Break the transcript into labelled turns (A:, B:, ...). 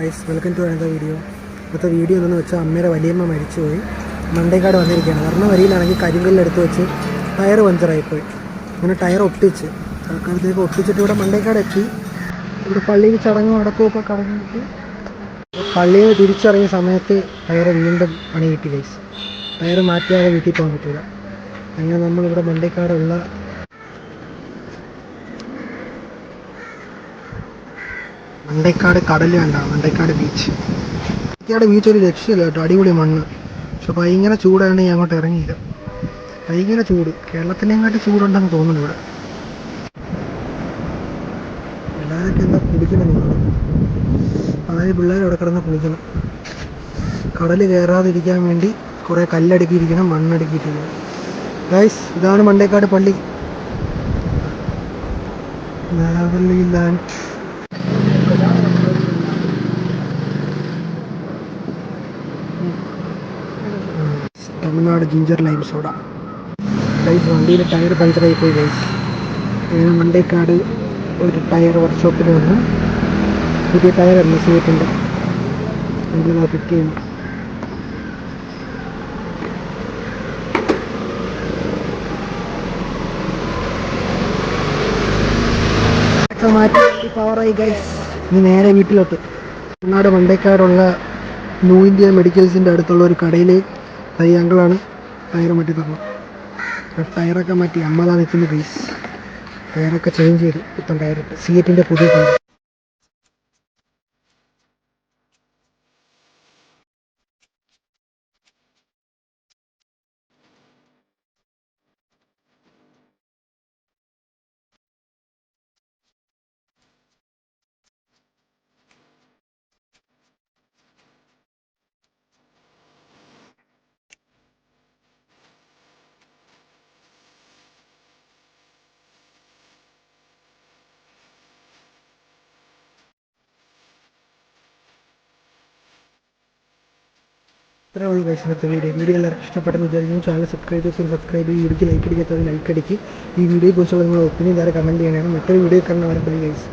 A: Guys, welcome to another video. ഇപ്പോഴത്തെ video എന്ന് വെച്ചാൽ അമ്മയുടെ വലിയമ്മ മരിച്ചുപോയി. മണ്ടേക്കാട് വന്നിരിക്കുകയാണ്. വരണ വരിയിലാണെങ്കിൽ കരിങ്കല്ലെടുത്ത് വെച്ച് ടയർ പഞ്ചറായിപ്പോയി. അങ്ങനെ ടയർ ഒട്ടിച്ച് തൽക്കാലത്തേക്ക് ഒട്ടിച്ചിട്ട് ഇവിടെ മണ്ടേക്കാട് എത്തി. ഇവിടെ പള്ളിയിൽ ചടങ്ങും അടക്കമൊക്കെ കടന്നിട്ട് പള്ളിയിൽ നിന്ന് തിരിച്ചറിഞ്ഞ സമയത്ത് ടയർ വീണ്ടും പണി കിട്ടി ഗൈസ്. ടയർ മാറ്റിയാതെ വീട്ടിൽ പോകാൻ പറ്റില്ല. അങ്ങനെ നമ്മളിവിടെ മണ്ടേക്കാടുള്ള മണ്ടേക്കാട് കടൽ കണ്ടാണ്. മണ്ടേക്കാട് ബീച്ച് ഒരു രക്ഷയില്ല കേട്ടോ, അടിപൊളി മണ്ണ്. പക്ഷെ ഭയങ്കര ചൂടായതുകൊണ്ട് ഞാൻ അങ്ങോട്ട് ഇറങ്ങിയില്ല. ഭയങ്കര ചൂട്, കേരളത്തിനെക്കാട്ടി ചൂടുണ്ടെന്ന് തോന്നുന്നു ഇവിടെ. പിള്ളേരൊക്കെ എന്താ കുളിക്കണം, അതായത് പിള്ളേർ അവിടെ കിടന്ന് കുളിക്കണം. കടൽ കയറാതിരിക്കാൻ വേണ്ടി കുറേ കല്ലടുക്കിയിരിക്കണം, മണ്ണടുക്കിയിട്ടിരിക്കണം. ഗൈസ്, ഇതാണ് മണ്ടേക്കാട് പള്ളി. Land Tamil Nadu ginger lime soda. Guys, വണ്ടിയിൽ ടയർ പഞ്ചറായി പോയി ഗൈസ്. മണ്ടേക്കാട് ഒരു ടയർ വർക്ക്ഷോപ്പിൽ വന്ന് പുതിയ ടയറായിരുന്നു സീറ്റിൻ്റെ. അതിൽ ഫിറ്റ് ചെയ്യുന്നു. മാറ്റി പവറായി ഗൈസ്. ഇനി നേരെ വീട്ടിലോട്ട്. തമിഴ്നാട് മണ്ടേക്കാടുള്ള ന്യൂ ഇന്ത്യ മെഡിക്കൽസിൻ്റെ അടുത്തുള്ള ഒരു കടയിൽ ഈ അങ്കിളാണ് ടയർ മാറ്റി തന്നത്. ടയറൊക്കെ മാറ്റി അമ്മതാ നിൽക്കുന്ന ഗൈസ്. ടയറൊക്കെ ചേഞ്ച് ചെയ്തു, പുത്തൻ ടയറിട്ട് സീറ്റിൻ്റെ പുതിയ ടയർ. ഇത്രേ ഉള്ളൂ ഗൈസ് ഇന്നത്തെ വീഡിയോ എല്ലാവർക്കും ഇഷ്ടപ്പെട്ടെന്ന് വിചാരിക്കുന്നു. ചാനൽ സബ്സ്ക്രൈബ് ചെയ്ത് വീഡിയോക്ക് ലൈക്ക് അടിക്കാത്തത് ലൈക്ക് അടിക്കുക. ഈ വീഡിയോയെക്കുറിച്ചുള്ള നിങ്ങളുടെ ഒപ്പീനിയൻ നേരെ കമൻറ്റ് ചെയ്യണം. മറ്റൊരു വീഡിയോ കാണുന്നവരെ ബൈ ഗൈസ്.